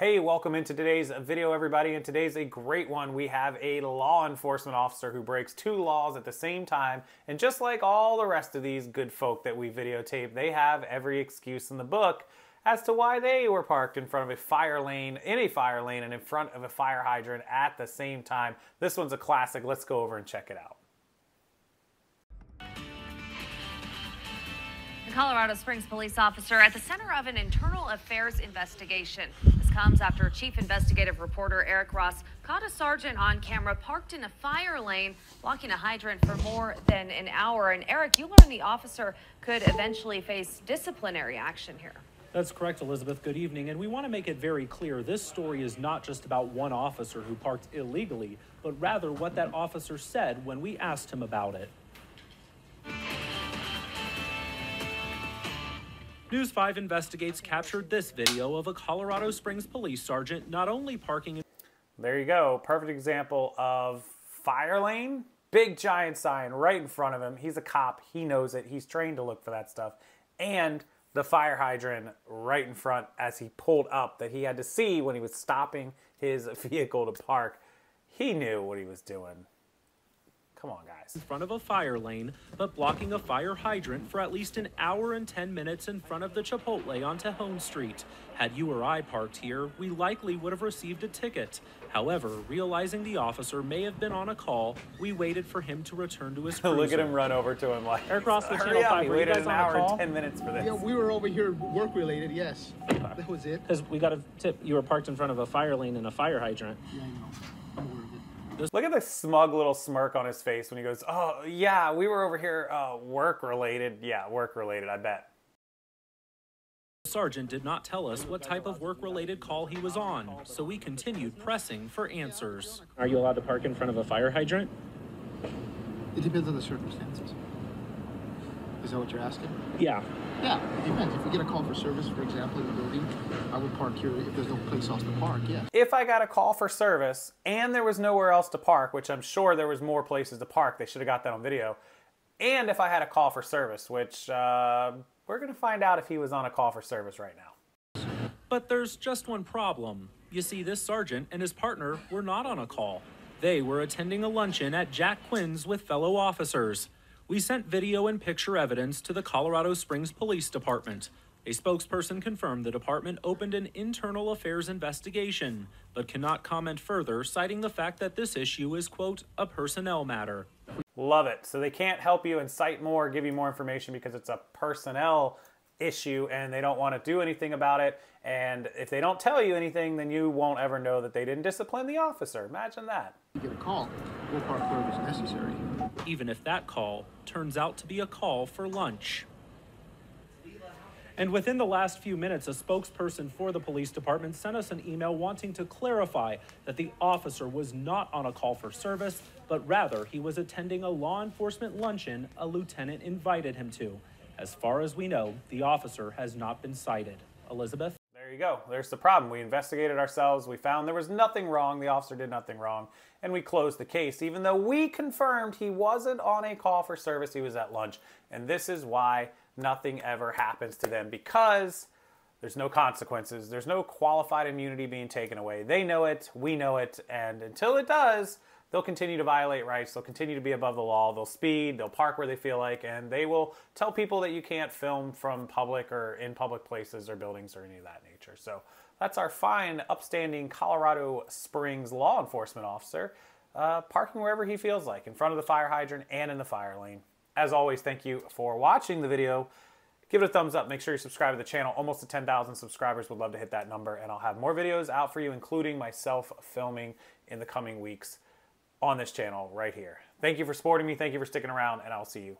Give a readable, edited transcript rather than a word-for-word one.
Hey, welcome into today's video, everybody, and today's a great one. We have a law enforcement officer who breaks two laws at the same time, and just like all the rest of these good folk that we videotape, they have every excuse in the book as to why they were parked in front of a fire lane, and in front of a fire hydrant at the same time. This one's a classic. Let's go over and check it out. The Colorado Springs police officer at the center of an internal affairs investigation. This comes after Chief Investigative Reporter Eric Ross caught a sergeant on camera parked in a fire lane, blocking a hydrant for more than an hour. And Eric, you learned the officer could eventually face disciplinary action here. That's correct, Elizabeth. Good evening. And we want to make it very clear, this story is not just about one officer who parked illegally, but rather what that officer said when we asked him about it. News 5 Investigates captured this video of a Colorado Springs police sergeant not only parking in... There you go. Perfect example of fire lane. Big giant sign right in front of him. He's a cop. He knows it. He's trained to look for that stuff. And the fire hydrant right in front as he pulled up that he had to see when he was stopping his vehicle to park. He knew what he was doing. Come on, guys. In front of a fire lane, but blocking a fire hydrant for at least an hour and 10 minutes in front of the Chipotle on Tejon Street. Had you or I parked here, we likely would have received a ticket. However, realizing the officer may have been on a call, we waited for him to return to his cruiser. Look at him run over to him like, Eric Ross, hurry up, he waited an hour and 10 minutes for this. Yeah, we were over here work-related, yes. That was it. Because we got a tip, you were parked in front of a fire lane and a fire hydrant. Yeah, I know. I'm aware of it. Look at the smug little smirk on his face when he goes, oh, yeah, we were over here work-related. Yeah, work-related, I bet. The sergeant did not tell us what type of work-related call he was on, so we continued pressing for answers. Are you allowed to park in front of a fire hydrant? It depends on the circumstances. Is that what you're asking? Yeah. Yeah, it depends. If you get a call for service, for example, in the building, I would park here if there's no place else to park, yes. If I got a call for service and there was nowhere else to park, which I'm sure there was more places to park, they should have got that on video, and if I had a call for service, which we're going to find out if he was on a call for service right now. But there's just one problem. You see, this sergeant and his partner were not on a call. They were attending a luncheon at Jack Quinn's with fellow officers. We sent video and picture evidence to the Colorado Springs Police Department. A spokesperson confirmed the department opened an internal affairs investigation, but cannot comment further, citing the fact that this issue is, quote, a personnel matter. Love it. So they can't help you and cite more, give you more information because it's a personnel issue and they don't want to do anything about it. And if they don't tell you anything, then you won't ever know that they didn't discipline the officer. Imagine that. You get a call, we'll park wherever it's necessary. Even if that call turns out to be a call for lunch. And within the last few minutes, a spokesperson for the police department sent us an email wanting to clarify that the officer was not on a call for service, but rather he was attending a law enforcement luncheon a lieutenant invited him to. As far as we know, the officer has not been cited. Elizabeth? There you go. There's the problem. We investigated ourselves. We found there was nothing wrong. The officer did nothing wrong. And we closed the case, even though we confirmed he wasn't on a call for service. He was at lunch. And this is why nothing ever happens to them, because there's no consequences. There's no qualified immunity being taken away. They know it. We know it. And until it does, they'll continue to violate rights. They'll continue to be above the law. They'll speed. They'll park where they feel like. And they will tell people that you can't film from public or in public places or buildings or any of that nature. So that's our fine, upstanding Colorado Springs law enforcement officer parking wherever he feels like, in front of the fire hydrant and in the fire lane. As always, thank you for watching the video. Give it a thumbs up. Make sure you subscribe to the channel. Almost to 10,000 subscribers. Would love to hit that number. And I'll have more videos out for you, including myself filming in the coming weeks on this channel right here. Thank you for supporting me. Thank you for sticking around, and I'll see you